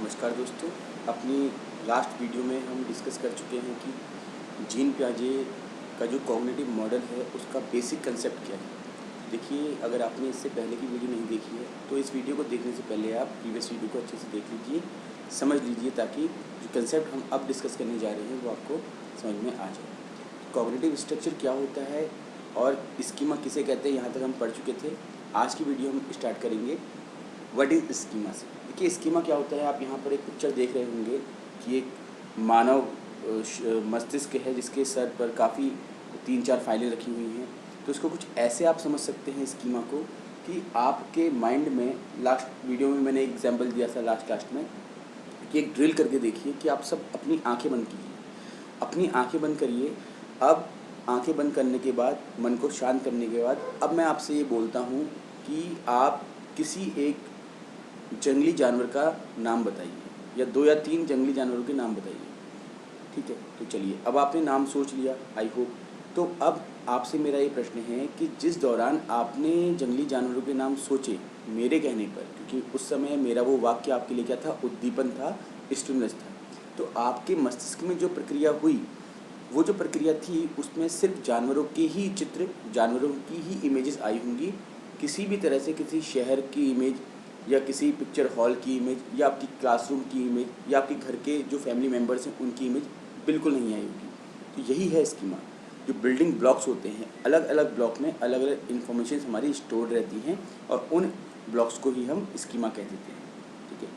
नमस्कार दोस्तों। अपनी लास्ट वीडियो में हम डिस्कस कर चुके हैं कि जीन पियाजे का जो कॉग्निटिव मॉडल है उसका बेसिक कंसेप्ट क्या है। देखिए, अगर आपने इससे पहले की वीडियो नहीं देखी है तो इस वीडियो को देखने से पहले आप प्रीवियस वीडियो को अच्छे से देख लीजिए, समझ लीजिए, ताकि जो कंसेप्ट हम अब डिस्कस करने जा रहे हैं वो आपको समझ में आ जाए। कॉग्निटिव स्ट्रक्चर क्या होता है और स्कीमा किसे कहते हैं, यहाँ तक हम पढ़ चुके थे। आज की वीडियो हम स्टार्ट करेंगे व्हाट इज़ स्कीमा से। देखिए, स्कीमा क्या होता है, आप यहाँ पर एक पिक्चर देख रहे होंगे कि एक मानव मस्तिष्क है जिसके सर पर काफ़ी 3-4 फाइलें रखी हुई हैं। तो इसको कुछ ऐसे आप समझ सकते हैं स्कीमा को कि आपके माइंड में, लास्ट वीडियो में मैंने एक एग्जांपल दिया था लास्ट में, कि एक ड्रिल करके देखिए कि आप सब अपनी आंखें बंद कीजिए, अपनी आंखें बंद करिए। अब आंखें बंद करने के बाद, मन को शांत करने के बाद, अब मैं आपसे ये बोलता हूँ कि आप किसी एक जंगली जानवर का नाम बताइए, या 2 या 3 जंगली जानवरों के नाम बताइए। ठीक है, तो चलिए, अब आपने नाम सोच लिया आई होप। तो अब आपसे मेरा ये प्रश्न है कि जिस दौरान आपने जंगली जानवरों के नाम सोचे मेरे कहने पर, क्योंकि उस समय मेरा वो वाक्य आपके लिए क्या था, उद्दीपन था, स्टिमुलस था, तो आपके मस्तिष्क में जो प्रक्रिया हुई, वो जो प्रक्रिया थी उसमें सिर्फ जानवरों के ही चित्र, जानवरों की ही इमेजेस आई होंगी। किसी भी तरह से किसी शहर की इमेज, या किसी पिक्चर हॉल की इमेज, या आपकी क्लासरूम की इमेज, या आपके घर के जो फैमिली मेम्बर्स हैं उनकी इमेज बिल्कुल नहीं आई होगी। तो यही है स्कीमा। जो बिल्डिंग ब्लॉक्स होते हैं, अलग अलग ब्लॉक में अलग अलग इन्फॉर्मेशन हमारी स्टोर रहती हैं, और उन ब्लॉक्स को ही हम स्कीमा कह देते हैं। ठीक है,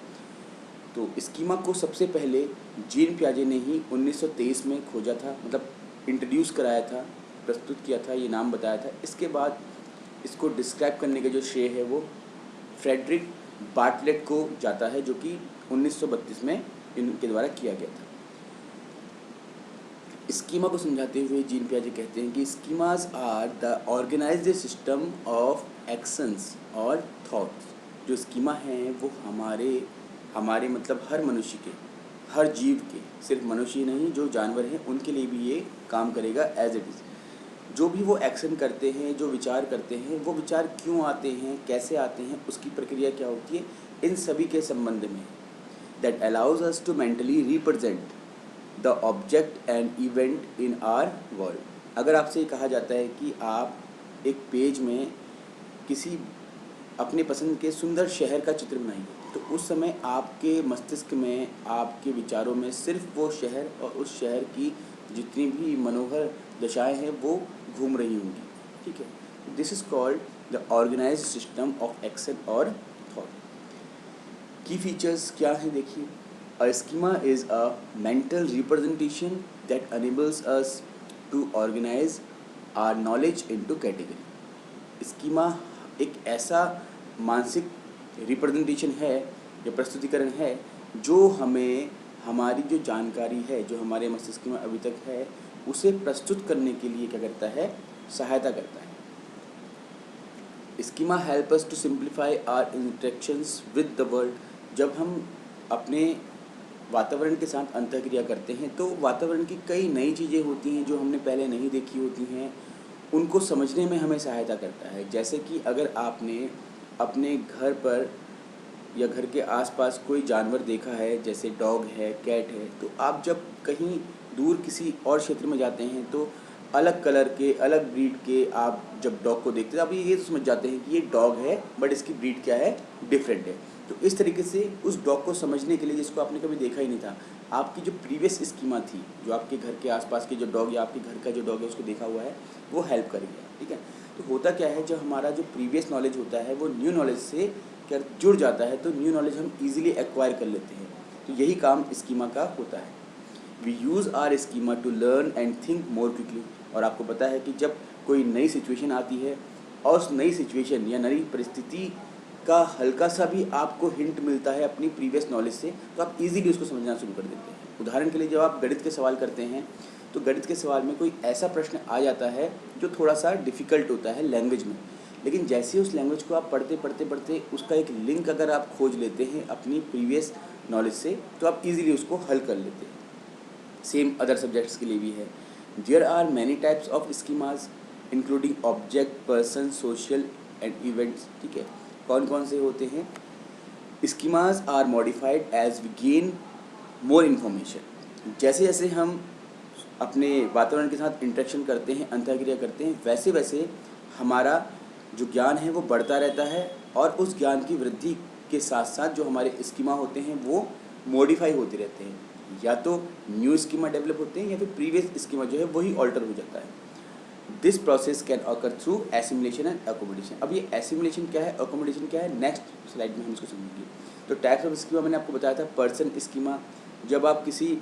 तो स्कीमा को सबसे पहले जीन पियाजे ने ही 1923 में खोजा था, मतलब इंट्रोड्यूस कराया था, प्रस्तुत किया था, ये नाम बताया था। इसके बाद इसको डिस्क्राइब करने का जो श्रेय है वो फ्रेडरिक बार्टलेट को जाता है, जो कि 1932 में इनके द्वारा किया गया था। स्कीमा को समझाते हुए जीन पियाजे कहते हैं कि schemas are the organised system of actions और थॉट्स। जो स्कीमा हैं वो हमारे हमारे मतलब हर मनुष्य के, हर जीव के, सिर्फ मनुष्य ही नहीं, जो जानवर हैं उनके लिए भी ये काम करेगा एज इट इज़। जो भी वो एक्शन करते हैं, जो विचार करते हैं, वो विचार क्यों आते हैं, कैसे आते हैं, उसकी प्रक्रिया क्या होती है, इन सभी के संबंध में। That allows us to mentally represent the object and event in our world. अगर आपसे ये कहा जाता है कि आप एक पेज में किसी अपने पसंद के सुंदर शहर का चित्र बनाइए, तो उस समय आपके मस्तिष्क में, आपके विचारों में सिर्फ वो शहर और उस शहर की जितनी भी मनोहर दशाएं हैं वो घूम रही होंगी। ठीक है, this is called the organised system of action और थॉट। की फीचर्स क्या हैं, देखिए। A schema is a mental representation that enables us to organise our knowledge into category. स्कीमा एक ऐसा मानसिक रिप्रेजेंटेशन है या प्रस्तुतिकरण है जो हमें हमारी जो जानकारी है, जो हमारे मस्तिष्क में अभी तक है, उसे प्रस्तुत करने के लिए क्या करता है, सहायता करता है। Schema help us to simplify our interactions with the world. जब हम अपने वातावरण के साथ अंतःक्रिया करते हैं तो वातावरण की कई नई चीज़ें होती हैं जो हमने पहले नहीं देखी होती हैं, उनको समझने में हमें सहायता करता है। जैसे कि अगर आपने अपने घर पर या घर के आसपास कोई जानवर देखा है, जैसे डॉग है, कैट है, तो आप जब कहीं दूर किसी और क्षेत्र में जाते हैं तो अलग कलर के, अलग ब्रीड के आप जब डॉग को देखते हैं, आप ये तो समझ जाते हैं कि ये डॉग है, बट इसकी ब्रीड क्या है, डिफरेंट है। तो इस तरीके से उस डॉग को समझने के लिए, जिसको आपने कभी देखा ही नहीं था, आपकी जो प्रीवियस स्कीमा थी, जो आपके घर के आसपास के जो डॉग या आपके घर का जो डॉग है उसको देखा हुआ है, वो हेल्प करेगा। ठीक है, तो होता क्या है, जब हमारा जो प्रीवियस नॉलेज होता है वो न्यू नॉलेज से क्या जुड़ जाता है, तो न्यू नॉलेज हम इजीली एक्वायर कर लेते हैं। तो यही काम स्कीमा का होता है। We use our schema to learn and think more quickly. और आपको पता है कि जब कोई नई सिचुएशन आती है और उस नई सिचुएशन या नई परिस्थिति का हल्का सा भी आपको हिंट मिलता है अपनी प्रीवियस नॉलेज से, तो आप इजीली उसको समझना शुरू कर देते हैं। उदाहरण के लिए, जब आप गणित के सवाल करते हैं तो गणित के सवाल में कोई ऐसा प्रश्न आ जाता है जो थोड़ा सा डिफ़िकल्ट होता है लैंग्वेज में, लेकिन जैसे उस लैंग्वेज को आप पढ़ते पढ़ते पढ़ते उसका एक लिंक अगर आप खोज लेते हैं अपनी प्रीवियस नॉलेज से, तो आप इजीली उसको हल कर लेते हैं। सेम अदर सब्जेक्ट्स के लिए भी है। There are many types of schemas including object, person, social and events. ठीक है, कौन कौन से होते हैं? Schemas are modified as we gain more information. जैसे जैसे हम अपने वातावरण के साथ इंटरेक्शन करते हैं, अंतःक्रिया करते हैं, वैसे वैसे हमारा जो ज्ञान है वो बढ़ता रहता है और उस ज्ञान की वृद्धि के साथ साथ जो हमारे स्कीमा होते हैं वो मॉडिफाई होते रहते हैं, या तो न्यू स्कीमा डेवलप होते हैं या फिर प्रीवियस स्कीमा जो है वही ऑल्टर हो जाता है। This process can occur through assimilation and accommodation. अब ये एसिमुलेशन क्या है, अकोमोडेशन क्या है, नेक्स्ट स्लाइड में हम इसको समझेंगे। तो टाइप्स ऑफ स्कीमा मैंने आपको बताया था। पर्सन स्कीमा, जब आप किसी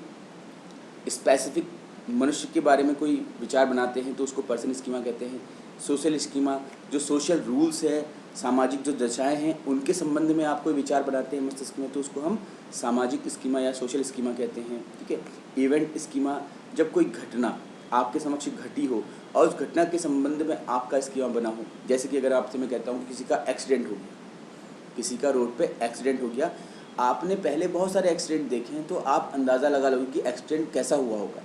स्पेसिफिक मनुष्य के बारे में कोई विचार बनाते हैं तो उसको पर्सन स्कीमा कहते हैं। सोशल स्कीमा, जो सोशल रूल्स है, सामाजिक जो दशाएं हैं उनके संबंध में आप कोई विचार बनाते हैं मस्तिष्क में तो उसको हम सामाजिक स्कीमा या सोशल स्कीमा कहते हैं। ठीक है। इवेंट स्कीमा, जब कोई घटना आपके समक्ष घटी हो और उस घटना के संबंध में आपका स्कीमा बना हो, जैसे कि अगर आपसे मैं कहता हूँ कि किसी का एक्सीडेंट हो गया, किसी का रोड पे एक्सीडेंट हो गया, आपने पहले बहुत सारे एक्सीडेंट देखे हैं तो आप अंदाज़ा लगा लोगे कि एक्सीडेंट कैसा हुआ होगा।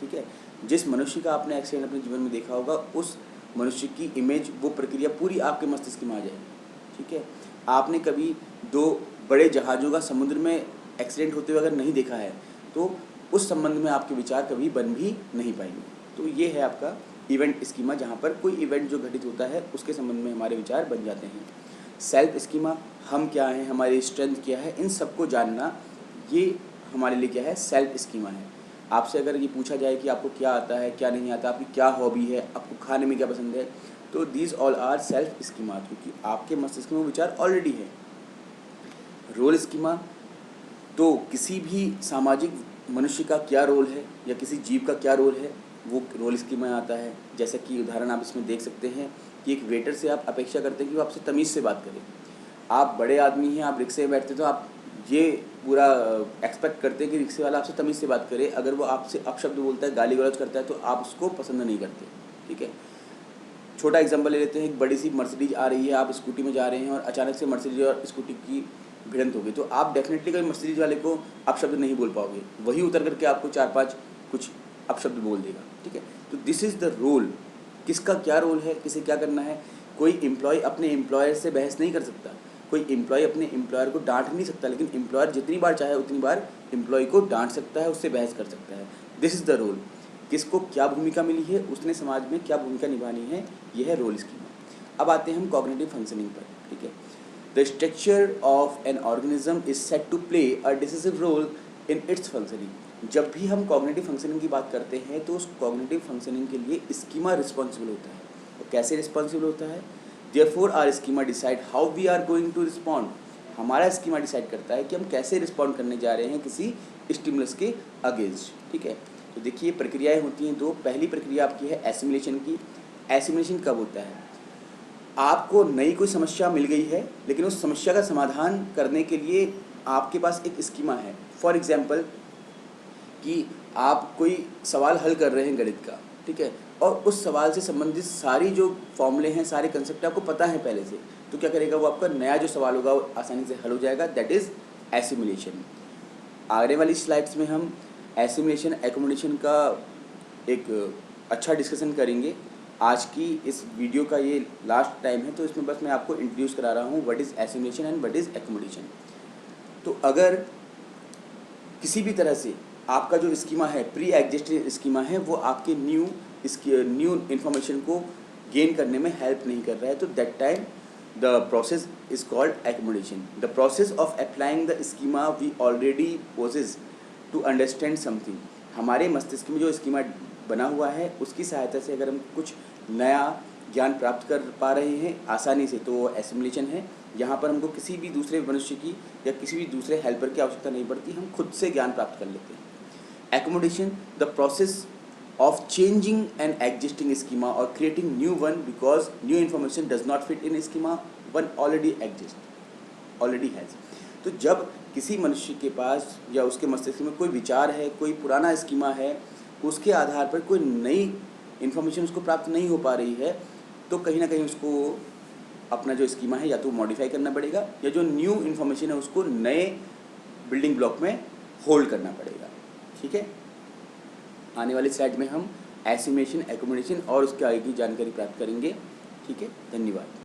ठीक है। जिस मनुष्य का आपने एक्सीडेंट अपने जीवन में देखा होगा उस मनुष्य की इमेज, वो प्रक्रिया पूरी आपके मस्तिष्क में आ जाएगी। ठीक है। आपने कभी 2 बड़े जहाज़ों का समुद्र में एक्सीडेंट होते हुए अगर नहीं देखा है तो उस संबंध में आपके विचार कभी बन भी नहीं पाएंगे। तो ये है आपका इवेंट स्कीमा, जहाँ पर कोई इवेंट जो घटित होता है उसके संबंध में हमारे विचार बन जाते हैं। सेल्फ स्कीमा, हम क्या हैं, हमारी स्ट्रेंथ क्या है, इन सबको जानना, ये हमारे लिए क्या है, सेल्फ स्कीमा है। आपसे अगर ये पूछा जाए कि आपको क्या आता है, क्या नहीं आता, आपकी क्या हॉबी है, आपको खाने में क्या पसंद है, तो these all are self schema, क्योंकि आपके मस्तिष्क में वो विचार ऑलरेडी है। रोल स्कीमा, तो किसी भी सामाजिक मनुष्य का क्या रोल है या किसी जीव का क्या रोल है वो रोल स्कीमा में आता है। जैसे कि उदाहरण आप इसमें देख सकते हैं कि एक वेटर से आप अपेक्षा करते हैं कि वो आपसे तमीज़ से बात करे। आप बड़े आदमी हैं, आप रिक्शे में बैठते तो आप ये पूरा एक्सपेक्ट करते हैं कि रिक्शे वाला आपसे तमीज़ से बात करे। अगर वो आपसे अपशब्द बोलता है, गाली गलौज करता है तो आप उसको पसंद नहीं करते। ठीक है। छोटा एग्जांपल ले लेते हैं, एक बड़ी सी मर्सिडीज आ रही है, आप स्कूटी में जा रहे हैं और अचानक से मर्सिडीज और स्कूटी की भिड़ंत हो गई, तो आप डेफिनेटली कभी मर्सिडीज वाले को अपशब्द नहीं बोल पाओगे, वही उतर करके आपको 4-5 कुछ अपशब्द बोल देगा। ठीक है। तो दिस इज़ द रोल, किसका क्या रोल है, किसे क्या करना है। कोई एम्प्लॉय अपने एम्प्लॉयर से बहस नहीं कर सकता, कोई एम्प्लॉय अपने एम्प्लॉयर को डांट नहीं सकता, लेकिन एम्प्लॉयर जितनी बार चाहे उतनी बार एम्प्लॉय को डांट सकता है, उससे बहस कर सकता है। दिस इज़ द रोल, किसको क्या भूमिका मिली है, उसने समाज में क्या भूमिका निभानी है, यह है रोल स्कीमा। अब आते हैं हम कॉग्निटिव फंक्शनिंग पर। ठीक है। The structure of an organism is set to play a decisive role in its functioning. जब भी हम कॉग्निटिव फंक्शनिंग की बात करते हैं तो उस कॉग्निटिव फंक्शनिंग के लिए स्कीमा रिस्पॉन्सिबल होता है। तो कैसे रिस्पॉन्सिबल होता है, therefore our schema decide how we are going to respond. हमारा स्कीमा डिसाइड करता है कि हम कैसे रिस्पॉन्ड करने जा रहे हैं किसी स्टिमुलस के अगेंस्ट। ठीक है। तो देखिए प्रक्रियाएं होती हैं 2। पहली प्रक्रिया आपकी है एसिमुलेशन की। एसिमुलेशन कब होता है, आपको नई कोई समस्या मिल गई है लेकिन उस समस्या का समाधान करने के लिए आपके पास एक स्कीमा है। फॉर एग्जांपल कि आप कोई सवाल हल कर रहे हैं गणित का, ठीक है, और उस सवाल से संबंधित सारी जो फॉर्मूले हैं, सारे कंसेप्ट आपको पता है पहले से, तो क्या करेगा वो, आपका नया जो सवाल होगा वो आसानी से हल हो जाएगा। That is assimilation. आगे वाली स्लाइड्स में हम एसिमुलेशन एकोमोडेशन का एक अच्छा डिस्कशन करेंगे। आज की इस वीडियो का ये लास्ट टाइम है, तो इसमें बस मैं आपको इंट्रोड्यूस करा रहा हूँ what is assimilation and what is accommodation. तो अगर किसी भी तरह से आपका जो स्कीमा है, प्री एग्जिस्टिंग स्कीमा है, वो आपके न्यू इन्फॉर्मेशन को गेन करने में हेल्प नहीं कर रहा है, तो that time the process is called accommodation. The process of applying the schema we already possess to understand something. हमारे मस्तिष्क में जो स्कीमा बना हुआ है उसकी सहायता से अगर हम कुछ नया ज्ञान प्राप्त कर पा रहे हैं आसानी से, तो वो एसिमुलेशन है। यहाँ पर हमको किसी भी दूसरे मनुष्य की या किसी भी दूसरे हेल्पर की आवश्यकता नहीं पड़ती, हम खुद से ज्ञान प्राप्त कर लेते हैं। Accommodation, the process of changing an existing schema or creating new one because new information does not fit in schema one already has। तो जब किसी मनुष्य के पास या उसके मस्तिष्क में कोई विचार है, कोई पुराना स्कीमा है, उसके आधार पर कोई नई इन्फॉर्मेशन उसको प्राप्त नहीं हो पा रही है, तो कहीं ना कहीं उसको अपना जो स्कीमा है या तो मॉडिफाई करना पड़ेगा या जो न्यू इन्फॉर्मेशन है उसको नए बिल्डिंग ब्लॉक में होल्ड करना पड़ेगा। ठीक है। आने वाली स्लाइड में हम एसिमुलेशन, एकोमोडेशन और उसके आगे की जानकारी प्राप्त करेंगे। ठीक है, धन्यवाद।